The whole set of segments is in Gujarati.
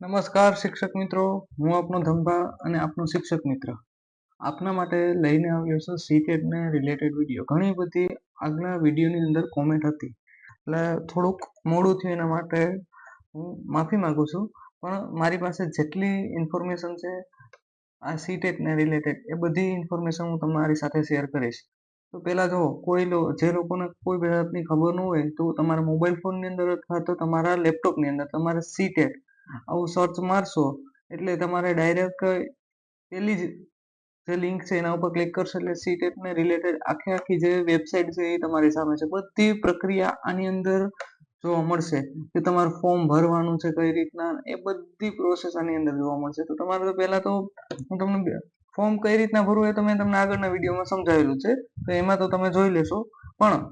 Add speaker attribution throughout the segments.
Speaker 1: નમસ્કાર શિક્ષક મિત્રો, હું આપનો ધંભા અને આપનો શિક્ષક મિત્ર આપના માટે લઈને આવ્યો છું સીટેટ ને રિલેટેડ વિડીયો. ઘણી બધી આગલા વિડીયોની અંદર કોમેન્ટ હતી એટલે થોડુંક મોડું થયું, એના માટે હું માફી માંગુ છું. પણ મારી પાસે જેટલી ઇન્ફોર્મેશન છે આ સીટેટ ને રિલેટેડ એ બધી ઇન્ફોર્મેશન હું તમારી સાથે શેર કરીશ. તો પહેલાં જો જે લોકોને કોઈ જાતની ખબર ન હોય તો તમારા મોબાઈલ ફોનની અંદર અથવા તો તમારા લેપટોપની અંદર તમારે સીટેટ આવું સર્ચ મારશો એટલે તમારે ડાયરેક્ટ પેલી જે લિંક છે એના ઉપર ક્લિક કરશો એટલે સીટેટ ને રિલેટેડ આખી જે વેબસાઇટ છે એ તમારી સામે છે. બધી પ્રક્રિયા આની અંદર જોવા મળશે કે તમારું ફોર્મ ભરવાનું છે કઈ રીતના, એ બધી પ્રોસેસ આની અંદર જોવા મળશે. તો તમારે તો પહેલા તો હું તમને ફોર્મ કઈ રીતના ભરવું એ તો મેં તમને આગળના વિડીયોમાં સમજાવેલું છે, તો એમાં તો તમે જોઈ લેશો. પણ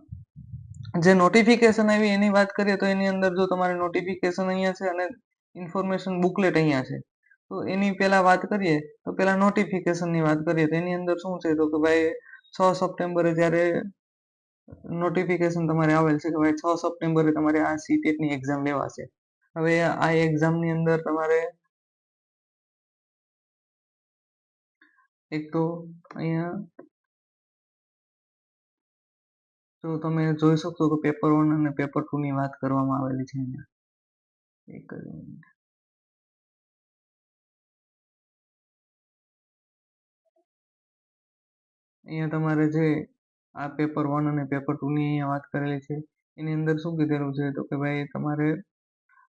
Speaker 1: જે નોટિફિકેશન આવી એની વાત કરીએ તો એની અંદર જો તમારે નોટિફિકેશન અહીંયા છે અને ઇન્ફોર્મેશન બુકલેટ અહીંયા છે. તો એની પહેલા વાત કરીએ તો પહેલા નોટિફિકેશનની વાત કરીએ તો એની અંદર શું છે તો કે ભાઈ 6 સપ્ટેમ્બરે જ્યારે નોટિફિકેશન તમારે આવેલ છે કે ભાઈ 6 સપ્ટેમ્બરે તમારે આ સીટેટની એક્ઝામ લેવાશે. હવે આ એક્ઝામની અંદર તમારે એક તો અહીંયા જો તમે જોઈ શકશો કે પેપર 1 અને પેપર 2 ની વાત કરવામાં આવેલી છે અહીંયા. એક જ મિનિટ. અહીંયા તમારે જે આ પેપર 1 અને પેપર 2 ની અહીંયા વાત કરેલી છે એની અંદર શું કીધેલું છે તો કે ભાઈ તમારે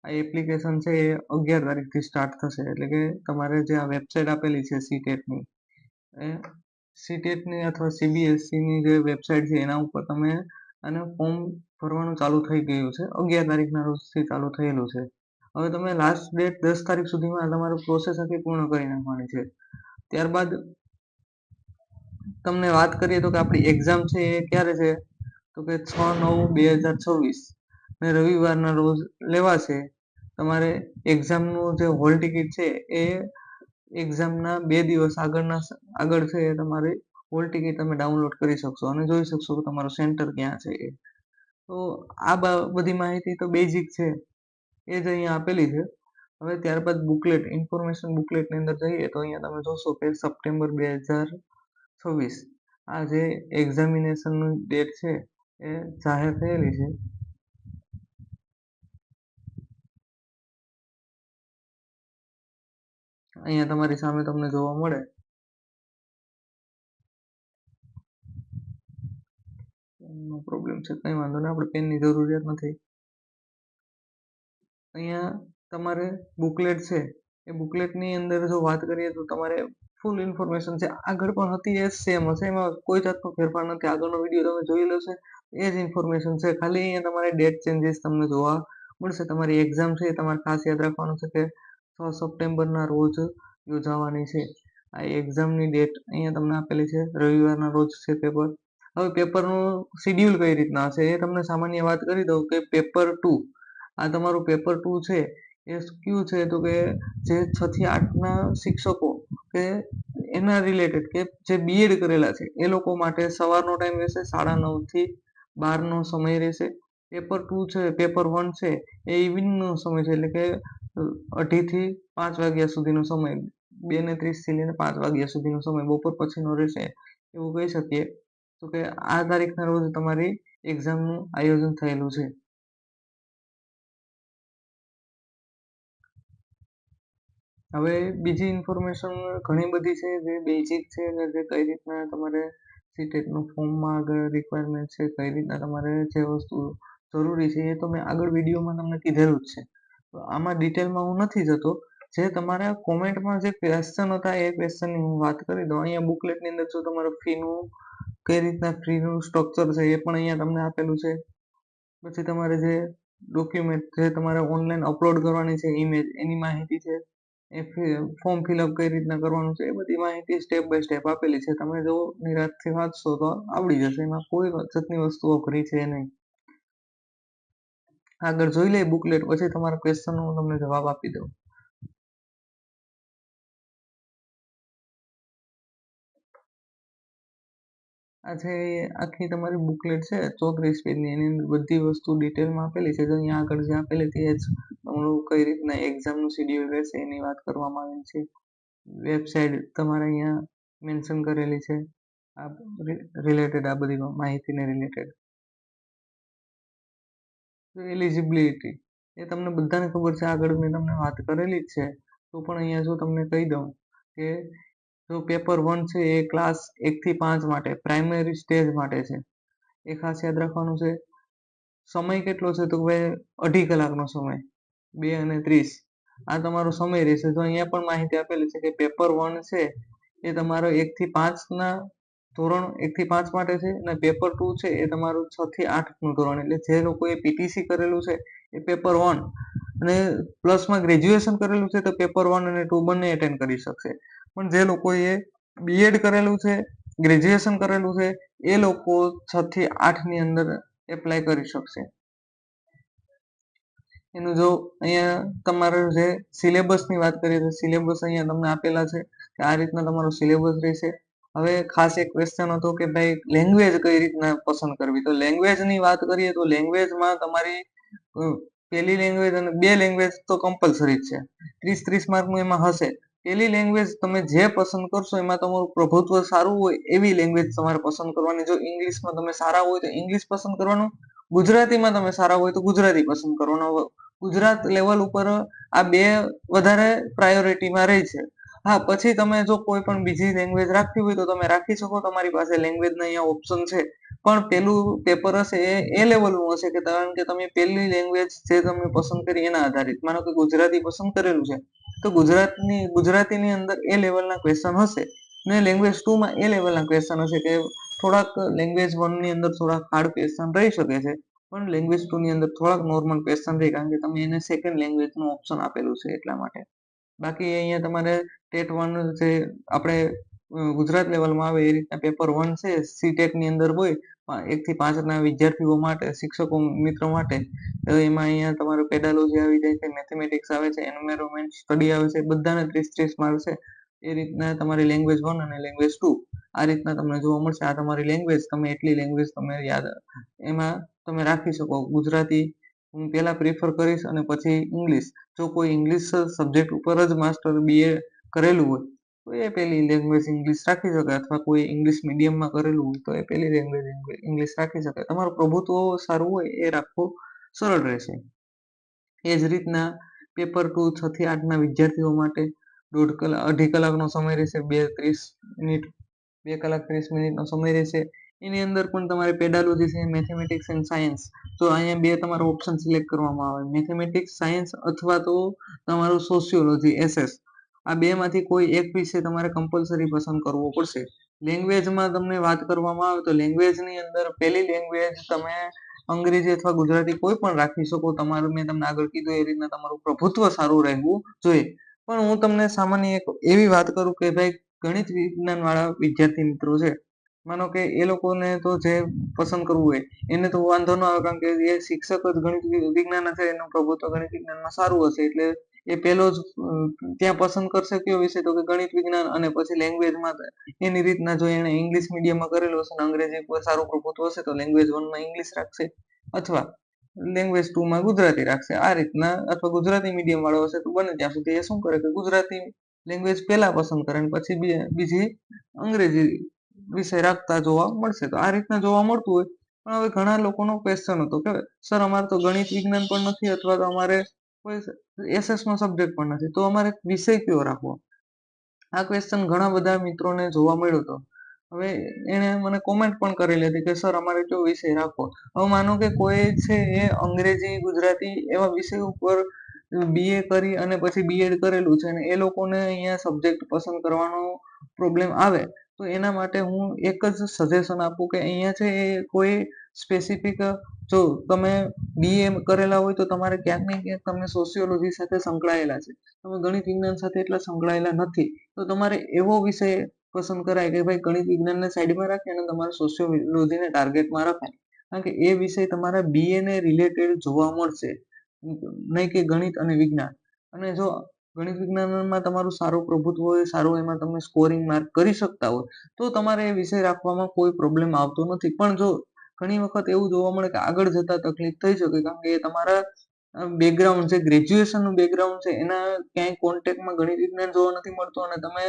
Speaker 1: આ એપ્લિકેશન છે એ 11 તારીખથી સ્ટાર્ટ થશે. એટલે કે તમારે જે આ વેબસાઇટ આપેલી છે સીટેટની, એ સીટેટની અથવા સીબીએસઈની જે વેબસાઇટ છે એના ઉપર તમે આને ફોર્મ ભરવાનું ચાલુ થઈ ગયું છે. 11 તારીખના રોજથી ચાલુ થયેલું છે. હવે તમે લાસ્ટ ડેટ 10 તારીખ સુધીમાં તમારું પ્રોસેસ આખી પૂર્ણ કરી નાખવાની છે. ત્યારબાદ તમને વાત કરીએ તો કે આપણી એક્ઝામ છે એ ક્યારે છે તો કે 6/9/2026 ને રવિવારના રોજ લેવાશે. તમારે એક્ઝામનું જે હોલ ટિકિટ છે એ એક્ઝામના 2 દિવસ આગળ છે એ તમારી હોલ ટિકિટ તમે ડાઉનલોડ કરી શકશો અને જોઈ શકશો કે તમારું સેન્ટર ક્યાં છે એ. તો આ બધી માહિતી તો બેઝિક છે એ જ અહીંયા આપેલી છે. હવે ત્યારબાદ બુકલેટ, ઇન્ફોર્મેશન બુકલેટની અંદર જઈએ તો અહીંયા તમે જોશો કે સપ્ટેમ્બર 2026 આ જે એક્ઝામિનેશનની ડેટ છે એ જાહેર થયેલી છે. અહીંયા તમારી સામે તમને જોવા મળે. નો પ્રોબ્લેમ છે, કંઈ વાંધો નહીં, આપણે પેનની જરૂરિયાત નથી. અહીંયા તમારે બુકલેટ છે એ બુકલેટની અંદર જો વાત કરીએ તો તમારે ફૂલ ઇન્ફોર્મેશન છે. આગળ પણ હતી એ સેમ હશે, એમાં કોઈ જાતનો ફેરફાર નથી. આગળનો વિડીયો તમે જોઈ લેશે એ જ ઇન્ફોર્મેશન છે, ખાલી અહીંયા તમારે ડેટ ચેન્જીસ તમને જોવા મળશે. તમારી એક્ઝામ છે એ તમારે ખાસ યાદ રાખવાનું છે કે 6 સપ્ટેમ્બરના રોજ યોજાવાની છે. આ એક્ઝામની ડેટ અહીંયા તમને આપેલી છે, રવિવારના રોજ છે પેપર. હવે પેપરનું શિડ્યુલ કઈ રીતના હશે એ તમને સામાન્ય વાત કરી દઉં કે પેપર 2, આ તમારું પેપર 2 છે એ કયું છે તો કે જે 6 થી 8ના શિક્ષકો કે એના રિલેટેડ કે જે બીએડ કરેલા છે એ લોકો માટે સવારનો ટાઈમ રહેશે, 9:30 થી 12 નો સમય રહેશે. પેપર 2 છે, પેપર 1 છે એ ઇવનિંગનો સમય છે, એટલે કે 2:30 થી 5 વાગ્યા સુધીનો સમય, 2:30 થી લઈને 5 વાગ્યા સુધીનો સમય બપોર પછીનો રહેશે એવું કહી શકીએ. તો કે આ તારીખના રોજ તમારી એક્ઝામનું આયોજન થયેલું છે. હવે બીજી ઇન્ફોર્મેશન ઘણી બધી છે જે બેઝિક છે અને જે કઈ રીતના તમારે સીટેટનું ફોર્મમાં આગળ રિક્વાયરમેન્ટ છે, કઈ રીતના તમારે જે વસ્તુ જરૂરી છે એ તો મેં આગળ વિડીયોમાં તમને કીધેલું જ છે. તો આમાં ડિટેલમાં હું નથી જતો. જે તમારા કોમેન્ટમાં જે ક્વેશ્ચન હતા એ ક્વેશ્ચનની હું વાત કરી દઉં. અહીંયા બુકલેટની અંદર જો તમારે ફીનું કઈ રીતના ફીનું સ્ટ્રક્ચર છે એ પણ અહીંયા તમને આપેલું છે. પછી તમારે જે ડોક્યુમેન્ટ જે તમારે ઓનલાઈન અપલોડ કરવાની છે ઇમેજ, એની માહિતી છે. એ ફોર્મ ફિલઅપ કઈ રીતના કરવાનું છે એ બધી માહિતી સ્ટેપ બાય સ્ટેપ આપેલી છે. તમે જો નિરાંતથી વાંચશો તો આવડી જશે, એમાં કોઈ જાતની વસ્તુ અઘરી છે નહીં. આગળ જોઈ લઈએ બુકલેટ, પછી તમારા ક્વેશ્ચનનો હું તમને જવાબ આપી દઉં. આ છે એ આખી તમારી બુકલેટ છે 34 પેજની, એની અંદર બધી વસ્તુ ડિટેલમાં આપેલી છે. જો અહીંયા આગળ જે આપેલી તે જ તમારું કઈ રીતના એક્ઝામનું શેડ્યુલ રહેશે એની વાત કરવામાં આવેલી છે. વેબસાઇટ તમારે અહીંયા મેન્શન કરેલી છે આ રિલેટેડ, આ બધી માહિતીને રિલેટેડ. એલિજિબિલિટી એ તમને બધાને ખબર છે, આગળ મેં તમને વાત કરેલી જ છે. તો પણ અહીંયા જો તમને કહી દઉં કે જો પેપર 1 છે એ ક્લાસ 1 થી 5 માટે પ્રાઇમરી સ્ટેજ માટે છે. એ ખાસ યાદ રાખવાનું છે. સમય કેટલો છે તો ભાઈ 2.5 કલાકનો સમય, 2:30 આ તમારો સમય રહેશે. તો અહીંયા પણ માહિતી આપેલી છે કે પેપર 1 છે એ તમારો 1 થી 5 ના ધોરણ 1 થી 5 માટે છે, અને પેપર 2 છે એ તમારું 6 થી 8 નું ધોરણ. એટલે જે લોકોએ પીટીસી કરેલું છે એ પેપર 1 અને પ્લસમાં ગ્રેજ્યુએશન કરેલું છે તો પેપર 1 અને 2 બંને એટેન્ડ કરી શકશે. પણ જે લોકોએ બીએડ કરેલું છે, ગ્રેજ્યુએશન કરેલું છે, એ લોકો 6 થી 8 ની અંદર એપ્લાય કરી શકશે. એનું જો અહીંયા તમારે જે સિલેબસની વાત કરીએ તો સિલેબસ અહીંયા તમને આપેલા છે કે આ રીતના તમારો સિલેબસ રહેશે. હવે ખાસ એક ક્વેશ્ચન હતો કે ભાઈ લેંગ્વેજ કઈ રીતના પસંદ કરવી. તો લેંગ્વેજની વાત કરીએ તો લેંગ્વેજમાં તમારી પહેલી લેંગ્વેજ અને 2 લેંગ્વેજ તો કમ્પલસરી જ છે. 30 માર્કનું એમાં હશે. પહેલી લેંગ્વેજ તમે જે પસંદ કરશો એમાં તમારું પ્રભુત્વ સારું હોય એવી લેંગ્વેજ તમારે પસંદ કરવાની. જો ઇંગ્લિશમાં તમે સારા હોય તો ઇંગ્લિશ પસંદ કરવાનું, ગુજરાતીમાં તમે સારા હોય તો ગુજરાતી પસંદ કરવાનું. ગુજરાત લેવલ ઉપર આ 2 વધારે પ્રાયોરિટીમાં રહી છે. હા, પછી તમે જો કોઈ પણ બીજી લેંગ્વેજ રાખવી હોય તો તમે રાખી શકો, તમારી પાસે લેંગ્વેજના અહીંયા ઓપ્શન છે. પણ પેલું પેપર હશે એ લેવલનું હશે કે કારણ કે તમે પહેલી લેંગ્વેજ જે તમે પસંદ કરી એના આધારિત. માનો કે ગુજરાતી પસંદ કરેલું છે તો ગુજરાતીની અંદર એ લેવલના ક્વેશ્ચન હશે, ને લેંગ્વેજ 2 માં એ લેવલના ક્વેશ્ચન હશે કે થોડાક લેંગ્વેજ 1 ની અંદર થોડાક હાર્ડ ક્વેશ્ચન રહી શકે છે, પણ લેંગ્વેજ 2 ની અંદર થોડાક નોર્મલ ક્વેશ્ચન રહે કારણ કે તમે એને સેકન્ડ લેંગ્વેજનું ઓપ્શન આપેલું છે એટલા માટે. બાકી અહીંયા તમારે ટેટ 1 જે આપણે ગુજરાત લેવલમાં આવે એ રીતના પેપર 1 છે સીટેટ ની અંદર હોય 1 થી 5 ના વિદ્યાર્થીઓ માટે, શિક્ષકો મિત્રો માટે. તો એમાં અહીંયા તમારું પેડાલોજી આવી જાય છે, મેથેમેટિક્સ આવે છે, એન્વાયરમેન્ટ સ્ટડી આવે છે, બધાને 30 માર્ક છે. એ રીતના તમારી લેંગ્વેજ 1 અને લેંગ્વેજ 2 આ રીતના તમને જોવા મળશે. આ તમારી લેંગ્વેજ, તમે એટલી લેંગ્વેજ તમે યાદ એમાં તમે રાખી શકો. ગુજરાતી હું પહેલા પ્રિફર કરીશ અને પછી ઇંગ્લિશ. જો કોઈ ઇંગ્લિશ સબ્જેક્ટ ઉપર જ માસ્ટર બીએ કરેલું હોય તો એ પહેલી લેંગ્વેજ ઇંગ્લિશ રાખી શકાય, અથવા કોઈ ઇંગ્લિશ મીડિયમમાં કરેલું હોય તો એ પહેલી લેંગ્વેજ ઇંગ્લિશ રાખી શકાય. તમારું પ્રભુત્વ સારું હોય એ રાખવું સરળ રહેશે. એ જ રીતના પેપર 2 6 થી 8 ના વિદ્યાર્થીઓ માટે 2.5 કલાકનો સમય રહેશે, 2 કલાક 30 મિનિટનો સમય રહેશે. એની અંદર પણ તમારે પેડાલોજી છે, મેથેમેટિક્સ એન્ડ સાયન્સ. તો અહીંયા 2 તમારો ઓપ્શન સિલેક્ટ કરવામાં આવે, મેથેમેટિક્સ સાયન્સ અથવા તો તમારું સોશિયોલોજી એસએસ. આ 2 માંથી કોઈ એક વિષય તમારે કમ્પલસરી પસંદ કરવો પડશે. લેંગ્વેજમાં તમને વાત કરવામાં આવે તો લેંગ્વેજની અંદર પહેલી લેંગ્વેજ તમે અંગ્રેજી અથવા ગુજરાતી કોઈ પણ રાખી શકો. તમારું મેં તમને આગળ કીધું એ રીતના તમારું પ્રભુત્વ સારું રહેવું જોઈએ. પણ હું તમને સામાન્ય એક એવી વાત કરું કે ભાઈ ગણિત વિજ્ઞાન વાળા વિદ્યાર્થી મિત્રો છે, માનો કે એ લોકોને તો જે પસંદ કરવું હોય એને તો વાંધો ન આવે કારણ કે એ શિક્ષક જ ગણિત વિજ્ઞાન હશે, એનું પ્રભુત્વ ગણિત વિજ્ઞાનમાં સારું હશે એટલે એ પહેલો જ ત્યાં પસંદ કરશે કયો વિષય તો કે ગણિત વિજ્ઞાન. અને પછી લેંગ્વેજમાં એની રીતના જો એને ઇંગ્લિશ મીડિયમમાં કરેલું હશે અને અંગ્રેજી પર સારું પ્રભુત્વ હશે તો લેંગ્વેજ 1 માં ઇંગ્લિશ રાખશે અથવા લેંગ્વેજ 2 માં ગુજરાતી રાખશે. આ રીતના, અથવા ગુજરાતી મીડિયમ વાળો હશે તો બને ત્યાં સુધી એ શું કરે કે ગુજરાતી લેંગ્વેજ પહેલા પસંદ કરે અને પછી બીજી અંગ્રેજી વિષય રાખતા જોવા મળશે. તો આ રીતના જોવા મળતું હોય. પણ હવે ઘણા લોકોનો ક્વેશ્ચન હતો કે સર અમારે તો ગણિત વિજ્ઞાન પણ નથી અથવા તો અમારે કોઈ એસએસ નો સબ્જેક્ટ પણ નથી, તો અમારે વિષય કયો રાખવો. આ ક્વેશ્ચન ઘણા બધા મિત્રોને જોવા મળ્યો હતો. હવે એને મને કોમેન્ટ પણ કરેલી હતી કે સર અમારે કયો વિષય રાખવો. હવે માનો કે કોઈ છે એ અંગ્રેજી ગુજરાતી એવા વિષય ઉપર બીએ કરી અને પછી બીએડ કરેલું છે અને એ લોકોને અહીંયા સબ્જેક્ટ પસંદ કરવાનો પ્રોબ્લેમ આવે તો એના માટે હું એક જ સજેશન આપું કે અહીંયા છે એ કોઈ સ્પેસિફિક, જો તમે બીએ કરેલા હોય તો તમારે ક્યાંક ને ક્યાંક તમે સોશિયોલોજી સાથે સંકળાયેલા છે, તમે ગણિત વિજ્ઞાન સાથે એટલા સંકળાયેલા નથી, તો તમારે એવો વિષય પસંદ કરાય કે ભાઈ ગણિત વિજ્ઞાનને સાઈડમાં રાખી અને તમારે સોશિયોલોજીને ટાર્ગેટમાં રખાય. કારણ કે એ વિષય તમારા બીએ ને રિલેટેડ જોવા મળશે, નહીં કે ગણિત અને વિજ્ઞાન. અને જો ગણિત વિજ્ઞાનમાં તમારું સારું પ્રભુત્વ હોય, સારું એમાં તમે સ્કોરિંગ માર્ક કરી શકતા હોય તો તમારે એ વિષય રાખવામાં કોઈ પ્રોબ્લેમ આવતો નથી. પણ જો ઘણી વખત એવું જોવા મળે કે આગળ જતા તકલીફ થઈ શકે, કારણ કે એ તમારા બેકગ્રાઉન્ડ છે, ગ્રેજ્યુએશનનું બેકગ્રાઉન્ડ છે, એના ક્યાંય કોન્ટેક્ટમાં ગણિત વિજ્ઞાન જોવા નથી મળતું અને તમે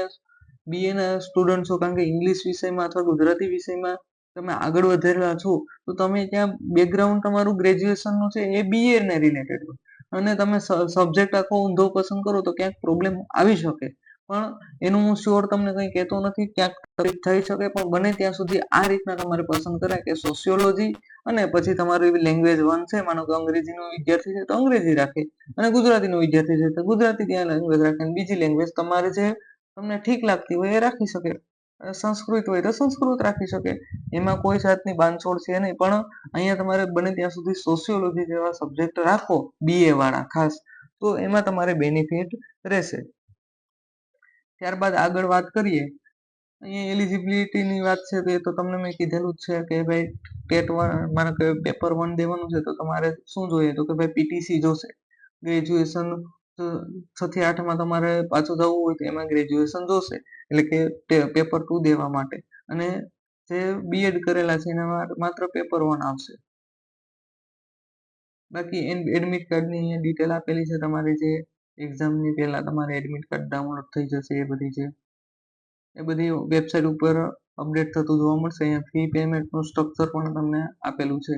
Speaker 1: BA ના સ્ટુડન્ટ છો, કારણ કે ઇંગ્લિશ વિષયમાં અથવા ગુજરાતી વિષયમાં તમે આગળ વધેલા છો તો તમે ત્યાં બેકગ્રાઉન્ડ તમારું ગ્રેજ્યુએશનનું છે એ BA ને રિલેટેડ હોય અને તમે સબ્જેક્ટ આખો ઊંધો પસંદ કરો તો ક્યાંક પ્રોબ્લેમ આવી શકે. પણ એનું હું શ્યોર તમને કંઈ કહેતો નથી, ક્યાંક તકલીફ થઈ શકે, પણ બને ત્યાં સુધી આ રીતના તમારે પસંદ કરાય કે સોશિયોલોજી અને પછી તમારું એવી લેંગ્વેજ વન છે, માનો કે અંગ્રેજીનો વિદ્યાર્થી છે તો અંગ્રેજી રાખે અને ગુજરાતીનો વિદ્યાર્થી છે તો ગુજરાતી ત્યાં લેંગ્વેજ રાખે અને બીજી લેંગ્વેજ તમારે જે તમને ઠીક લાગતી હોય એ રાખી શકે. સંસ્કૃત હોય તો સંસ્કૃત રાખી શકે, એમાં કોઈ જાતની બાંધછોડ છે નહીં. પણ અહીંયા તમારે બને ત્યાં સુધી સોશિયોલોજી જેવા સબ્જેક્ટ રાખો BA વાળા ખાસ, તો એમાં તમારે બેનિફિટ રહેશે. ત્યારબાદ આગળ વાત કરીએ, અહીંયા એલિજિબિલિટીની વાત છે તો એ તો તમને મેં કીધેલું જ છે કે ભાઈ ટેટ માનો કે પેપર 1 દેવાનું છે તો તમારે શું જોઈએ, તો કે ભાઈ PTC જોશે. ગ્રેજ્યુએશન 6 થી 8માં તમારે પાછું જવું હોય તો એમાં ગ્રેજ્યુએશન જોશે, એટલે કે પેપર 2 દેવા માટે. અને જે B.Ed કરેલા છે એના માત્ર પેપર 1 આવશે. બાકી એડમિટ કાર્ડની અહીંયા ડિટેલ આપેલી છે, તમારે જે એક્ઝામની પહેલા તમારે એડમિટ કાર્ડ ડાઉનલોડ થઈ જશે. એ બધી વેબસાઇટ ઉપર અપડેટ થતું જોવા મળશે. અહીંયા ફી પેમેન્ટનું સ્ટ્રક્ચર પણ તમને આપેલું છે.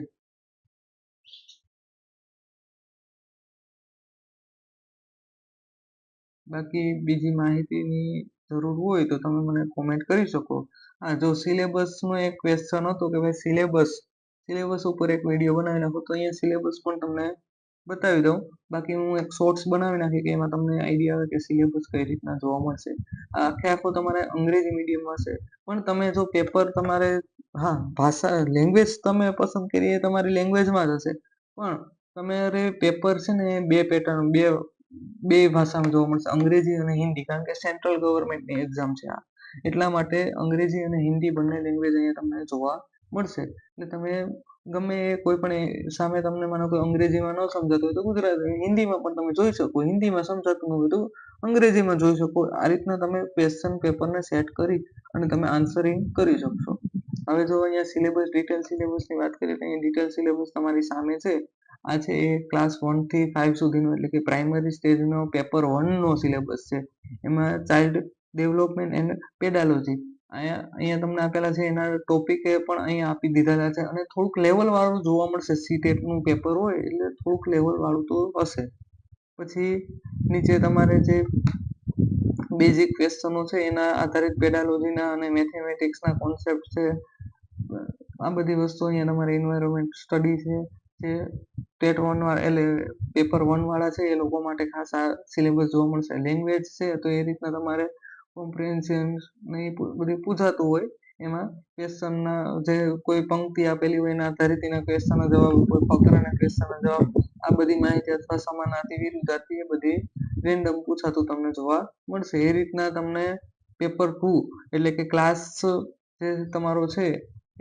Speaker 1: બાકી બીજી માહિતીની જરૂર હોય તો તમે મને કોમેન્ટ કરી શકો. હા, જો સિલેબસનો એક ક્વેશ્ચન હતો કે ભાઈ સિલેબસ ઉપર એક વિડીયો બનાવી નાખો, તો અહીંયા સિલેબસ પણ તમને બતાવી દઉં. બાકી હું એક શોર્ટ્સ બનાવી નાખી કે એમાં તમને આઈડિયા આવે કે સિલેબસ કઈ રીતના જોવા મળશે. આખે આખો તમારે અંગ્રેજી મીડિયમમાં છે, પણ તમે જો પેપર તમારે ભાષા લેંગ્વેજ તમે પસંદ કરી એ તમારી લેંગ્વેજમાં જ હશે, પણ તમારે પેપર છે ને બે પેટર્ન બે ભાષામાં જોવા મળશે, અંગ્રેજી અને હિન્દી. કારણ કે સેન્ટ્રલ ગવર્મેન્ટની એક્ઝામ છે આ, એટલા માટે અંગ્રેજી અને હિન્દી બંને લેંગ્વેજ અહીંયા તમને જોવા મળશે. એટલે તમે ગમે કોઈ પણ સામે તમને માનો કે અંગ્રેજીમાં ન સમજાતું હોય તો ગુજરાતી હિન્દીમાં પણ તમે જોઈ શકો, હિન્દીમાં સમજાતું ન હોય તો અંગ્રેજીમાં જોઈ શકો. આ રીતના તમે ક્વેશ્ચન પેપરને સેટ કરી અને તમે આન્સરિંગ કરી શકશો. હવે જો અહીંયા સિલેબસ ડિટેલ સિલેબસની વાત કરીએ તો અહીંયા ડિટેલ સિલેબસ તમારી સામે છે. આ છે એ ક્લાસ 1 થી 5 સુધીનો, એટલે કે પ્રાઇમરી સ્ટેજનો પેપર 1 નો સિલેબસ છે. એમાં ચાઇલ્ડ ડેવલપમેન્ટ એન્ડ પેડાલોજી અહીંયા તમને આપેલા છે, એના ટોપિક પણ અહીંયા આપી દીધેલા છે અને થોડુંક લેવલ વાળું જોવા મળશે. સીટેટનું પેપર હોય એટલે થોડુંક લેવલ વાળું તો હશે. પછી નીચે તમારે જે બેઝિક ક્વેશ્ચનો છે એના આધારિત પેડાલોજીના અને મેથેમેટિક્સના કોન્સેપ્ટ છે. આ બધી વસ્તુ અહીંયા તમારે એન્વાયરમેન્ટ સ્ટડી છે, જે ટેટ 1 વાળા એટલે પેપર 1 વાળા છે એ લોકો માટે ખાસ આ સિલેબસ જોવા મળશે. લેંગ્વેજ છે તો એ રીતના તમારે કોમ્પ્રિહેન્શન ને એ બધી પૂછાતું હોય. એમાં ક્વેશ્ચનના જે કોઈ પંક્તિ આપેલી હોય એના આધારિત એના ક્વેશ્ચનના જવાબ, કોઈ ફકરાના ક્વેશ્ચનના જવાબ, આ બધી માહિતી અથવા સમાનાર્થી વિરુદ્ધાર્થી એ બધી રેન્ડમ પૂછાતું તમને જોવા મળશે. એ રીતના તમને પેપર 2 એટલે કે ક્લાસ જે તમારો છે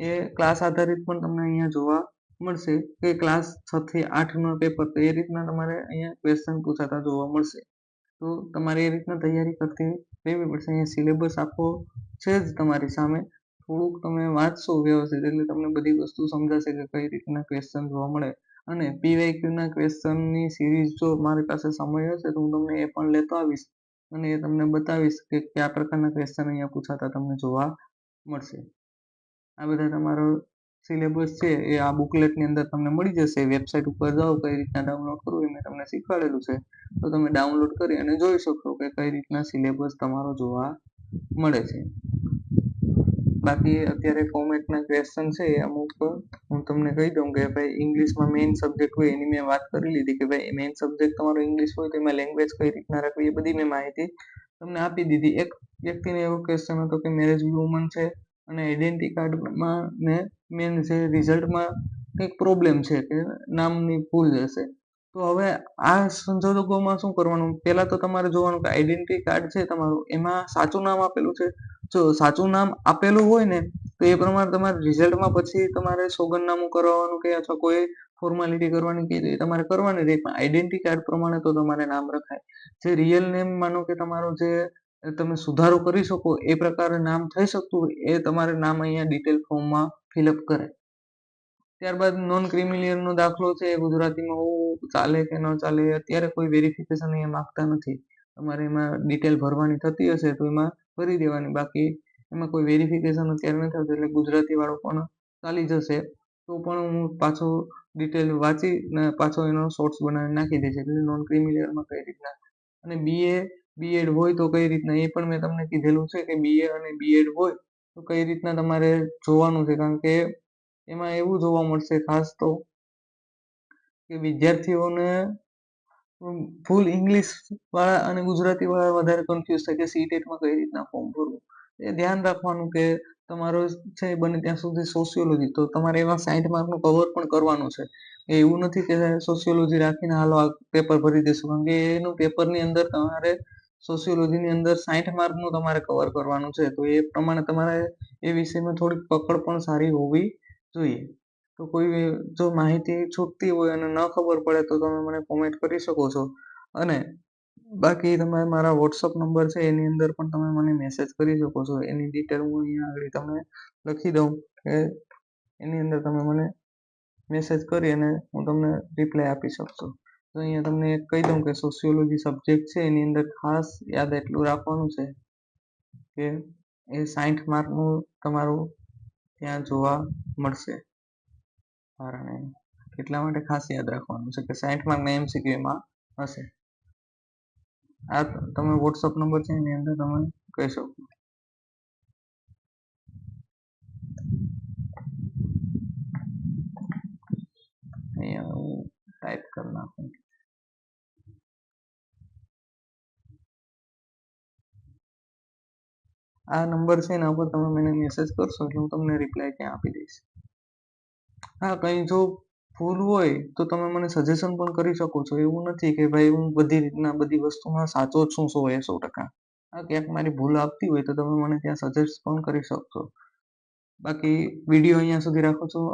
Speaker 1: એ ક્લાસ આધારિત પણ તમને અહીંયા જોવા મળશે કે ક્લાસ 6 થી 8નો પેપર, તો એ રીતના તમારે અહીંયા ક્વેશ્ચન પૂછાતા જોવા મળશે. તો તમારે એ રીતના તૈયારી કરતી રહેવી પડશે. અહીંયા સિલેબસ આખો છે જ તમારી સામે, થોડુંક તમે વાંચશો વ્યવસ્થિત એટલે તમને બધી વસ્તુ સમજાશે કે કઈ રીતના ક્વેશ્ચન જોવા મળે. અને PYQના ક્વેશ્ચનની સિરીઝ જો મારી પાસે સમય હશે તો હું તમને એ પણ લેતો આવીશ અને એ તમને બતાવીશ કે કયા પ્રકારના ક્વેશ્ચન અહીંયા પૂછાતા તમને જોવા મળશે. આ બધા તમારો સિલેબસ છે એ આ બુકલેટની અંદર તમને મળી જશે. વેબસાઇટ ઉપર જાઓ, કઈ રીતના ડાઉનલોડ કરવું એ મેં તમને શીખવાડેલું છે, તો તમે ડાઉનલોડ કરી અને જોઈ શકશો કે કઈ રીતના સિલેબસ તમારો જોવા મળે છે. બાકી અત્યારે કોમેન્ટના ક્વેશ્ચન છે એ અમુક હું તમને કહી દઉં કે ભાઈ ઇંગ્લિશમાં મેઇન સબ્જેક્ટ હોય એની મેં વાત કરી લીધી કે ભાઈ મેઇન સબ્જેક્ટ તમારો ઇંગ્લિશ હોય તો એમાં લેંગ્વેજ કઈ રીતના રાખવી એ બધી મેં માહિતી તમને આપી દીધી. એક વ્યક્તિને એવો ક્વેશ્ચન હતો કે મેરેજ વુમન છે અને આઈડેન્ટિટી કાર્ડમાં ને મેન જે રિઝલ્ટમાં કંઈક પ્રોબ્લેમ છે કે નામની ભૂલ હશે. તો હવે આ સંજોગોમાં શું કરવાનું, પહેલા તો તમારે જોવાનું કે આઈડેન્ટિટી કાર્ડ છે તમારું, એમાં સાચું નામ આપેલું છે. જો સાચું નામ આપેલું હોય ને તો એ પ્રમાણે તમારે રિઝલ્ટમાં પછી તમારે સોગંદનામું કરવાનું કે અથવા કોઈ ફોર્માલિટી કરવાની કીધી એ તમારે કરવાની રહી, પણ આઈડેન્ટિટી કાર્ડ પ્રમાણે તો તમારે નામ રખાય. જે રિયલ નેમ માનો કે તમારો જે તમે સુધારો કરી શકો એ પ્રકારે નામ થઈ શકતું હોય એ તમારે નામ અહીંયા ડિટેલ ફોર્મમાં ફિલઅપ કરે. ત્યારબાદ નોન ક્રિમિલિયરનો દાખલો છે એ ગુજરાતીમાં હોવું ચાલે કે ન ચાલે અત્યારે કોઈ વેરિફિકેશન અહીંયા માંગતા નથી. તમારે એમાં ડિટેલ ભરવાની થતી હશે તો એમાં ભરી દેવાની, બાકી એમાં કોઈ વેરિફિકેશન અત્યારે નથી થતું એટલે ગુજરાતીવાળો પણ ચાલી જશે. તો પણ હું પાછો ડિટેલ વાંચીને પાછો એનો શોર્ટ્સ બનાવીને નાખી દઈશ. એટલે નોન ક્રિમિલિયરમાં કઈ રીતના અને બીએડ હોય તો કઈ રીતના એ પણ મેં તમને કીધેલું છે કે બીએ અને બીએડ હોય તો કઈ રીતના તમારે જોવાનું છે, કારણ કે એમાં એવું જોવા મળશે ખાસ તો કે વિદ્યાર્થીઓને ફૂલ ઇંગ્લિશ વાળા અને ગુજરાતી વાળા વધારે કન્ફ્યુઝ થાય કે સીટેટમાં કઈ રીતના ફોર્મ ભરવું. એ ધ્યાન રાખવાનું કે તમારો છે બને ત્યાં સુધી સોશિયોલોજી તો તમારે એમાં 60 માર્કનું કવર પણ કરવાનું છે. એવું નથી કે સોશિયોલોજી રાખીને હાલો આ પેપર ભરી દેશું, કારણ કે એનું પેપરની અંદર તમારે સોશિયોલોજીની અંદર 60 માર્કનું તમારે કવર કરવાનું છે. તો એ પ્રમાણે તમારે એ વિષયમાં થોડીક પકડ પણ સારી હોવી જોઈએ. તો કોઈ જો માહિતી છૂટતી હોય અને ન ખબર પડે તો તમે મને કોમેન્ટ કરી શકો છો, અને બાકી તમે મારા વોટ્સઅપ નંબર છે એની અંદર પણ તમે મને મેસેજ કરી શકો છો. એની ડિટેલ હું અહીંયા આગળ તમને લખી દઉં કે એની અંદર તમે મને મેસેજ કરી અને હું તમને રિપ્લાય આપી શકશો. તો અહીંયા તમને એક કહી દઉં કે સોશિયોલોજી સબ્જેક્ટ છે એની અંદર ખાસ યાદ એટલું રાખવાનું છે કે એ 60 માર્કનું તમારું ત્યાં જોવા મળશે. કારણ એટલા માટે ખાસ યાદ રાખવાનું છે કે 60 માર્કના MCQ એમાં હશે. આ તમે વોટ્સઅપ નંબર છે એની અંદર તમે કહી શકો. અહીંયા હું ટાઈપ કરી નાખું. આ નંબર છે એના ઉપર તમે મને મેસેજ કરશો એટલે હું તમને રિપ્લાય ત્યાં આપી દઈશ. હા, કંઈ જો ભૂલ હોય તો તમે મને સજેશન પણ કરી શકો છો. એવું નથી કે ભાઈ હું બધી રીતના બધી વસ્તુમાં સાચો જ છું 100%. હા, ક્યાંક મારી ભૂલ આવતી હોય તો તમે મને ત્યાં સજેસ્ટ પણ કરી શકશો. બાકી વિડીયો અહીંયા સુધી રાખું છું.